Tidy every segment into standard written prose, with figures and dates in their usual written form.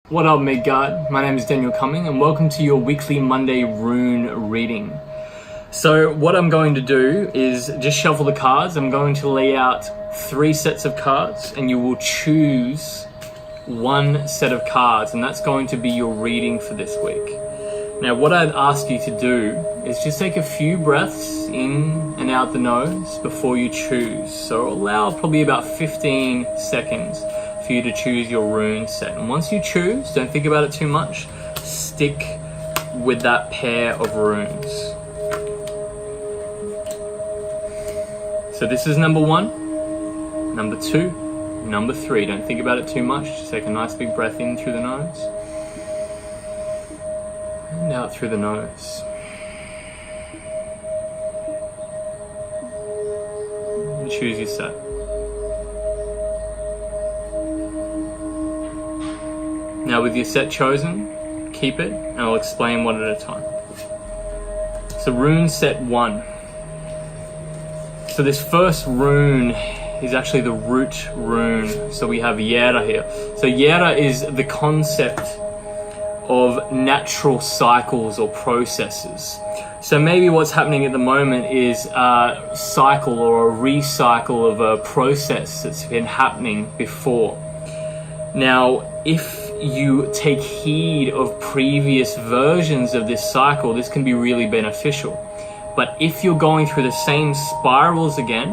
What up, Midgard? My name is Daniel Cumming and welcome to your weekly Monday rune reading. So what I'm going to do is just shuffle the cards. I'm going to lay out 3 sets of cards and you will choose one set of cards, and that's going to be your reading for this week. Now what I'd ask you to do is just take a few breaths in and out the nose before you choose. So allow probably about 15 seconds for you to choose your rune set. And once you choose, don't think about it too much. Stick with that pair of runes. So this is number 1, number 2, number 3. Don't think about it too much. Just take a nice big breath in through the nose and out through the nose. And choose your set. Now with your set chosen, keep it, and I'll explain one at a time. So Rune Set 1. So this first rune is actually the root rune. So we have Yera here. So Yera is the concept of natural cycles or processes. So maybe what's happening at the moment is a cycle or a recycle of a process that's been happening before. Now, if you take heed of previous versions of this cycle, this can be really beneficial. But if you're going through the same spirals again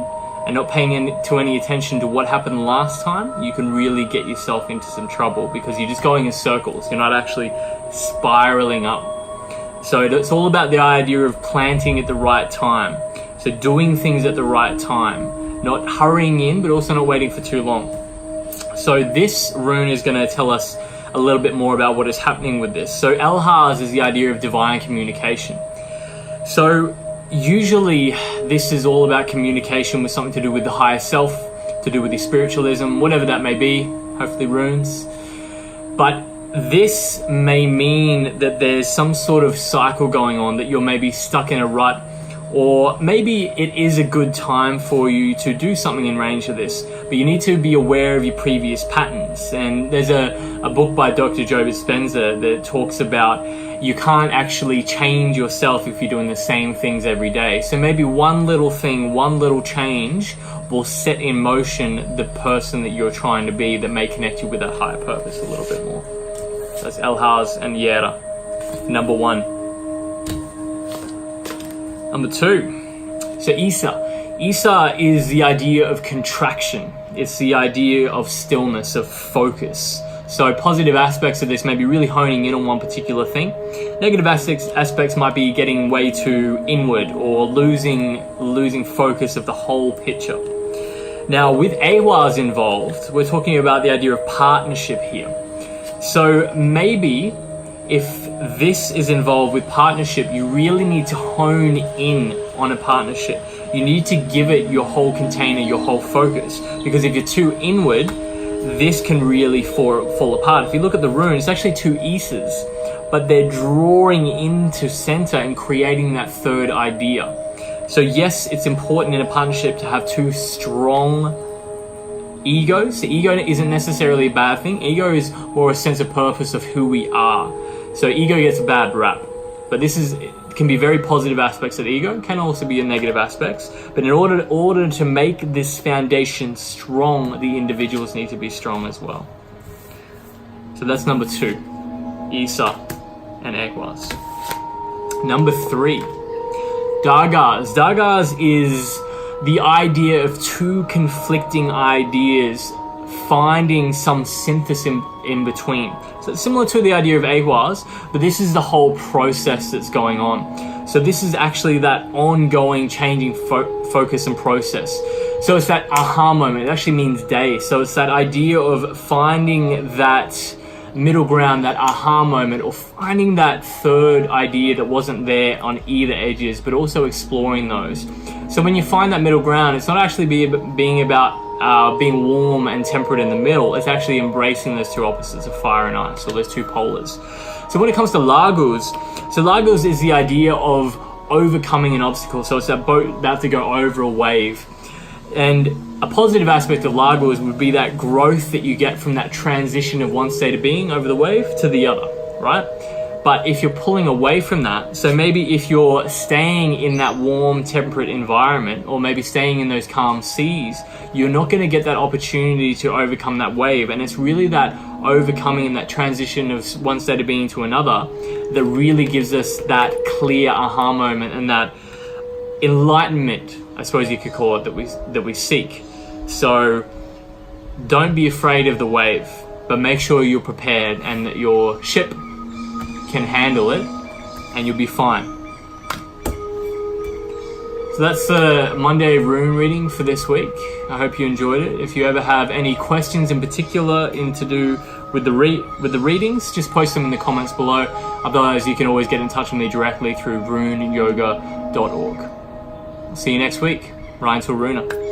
and not paying any attention to what happened last time, you can really get yourself into some trouble because you're just going in circles. You're not actually spiraling up. So it's all about the idea of planting at the right time. So doing things at the right time, not hurrying in, but also not waiting for too long. So this rune is going to tell us a little bit more about what is happening with this. So Elhaz is the idea of divine communication. So usually this is all about communication with something to do with the higher self, to do with the spiritualism, whatever that may be, hopefully runes. But this may mean that there's some sort of cycle going on, that you're maybe stuck in a rut, or maybe it is a good time for you to do something in range of this, but you need to be aware of your previous patterns. And there's a book by Dr. Joe Dispenza that talks about you can't actually change yourself if you're doing the same things every day. So maybe one little thing, one little change will set in motion the person that you're trying to be, that may connect you with that higher purpose a little bit more. So that's Elhaz and Yera. Number 1. Number 2, so Isa. Isa is the idea of contraction. It's the idea of stillness, of focus. So positive aspects of this may be really honing in on one particular thing. Negative aspects might be getting way too inward or losing focus of the whole picture. Now with Awaz involved, we're talking about the idea of partnership here. So maybe if this is involved with partnership, you really need to hone in on a partnership. You need to give it your whole container, your whole focus. Because if you're too inward, this can really fall apart. If you look at the rune, it's actually 2 Isas, but they're drawing into center and creating that third idea. So yes, it's important in a partnership to have 2 strong egos. The ego isn't necessarily a bad thing. Ego is more a sense of purpose of who we are. So ego gets a bad rap, but can be very positive aspects of the ego, can also be negative aspects. But in order to make this foundation strong, the individuals need to be strong as well. So that's number 2, Isa and Awaz. Number 3, Dargaz. Dargaz is the idea of 2 conflicting ideas, finding some synthesis in between. So it's similar to the idea of Awaz, but this is the whole process that's going on. So this is actually that ongoing changing focus and process. So it's that aha moment. It actually means day. So it's that idea of finding that middle ground, that aha moment, or finding that third idea that wasn't there on either edges, but also exploring those. So when you find that middle ground, it's not actually being about being warm and temperate in the middle. It's actually embracing those 2 opposites of fire and ice, or those 2 polars. So when it comes to Laguz, so Laguz is the idea of overcoming an obstacle. So it's that boat about to go over a wave. And A positive aspect of Laguz would be that growth that you get from that transition of one state of being over the wave to the other, right? But if you're pulling away from that, so maybe if you're staying in that warm, temperate environment, or maybe staying in those calm seas, you're not going to get that opportunity to overcome that wave. And it's really that overcoming and that transition of one state of being to another that really gives us that clear aha moment and that enlightenment, I suppose you could call it, that we seek. So don't be afraid of the wave, but make sure you're prepared and that your ship can handle it, and you'll be fine. So that's the Monday rune reading for this week. I hope you enjoyed it. If you ever have any questions in particular to do with the readings, just post them in the comments below. Otherwise, you can always get in touch with me directly through runeyoga.org. See you next week. Ryan till Runa.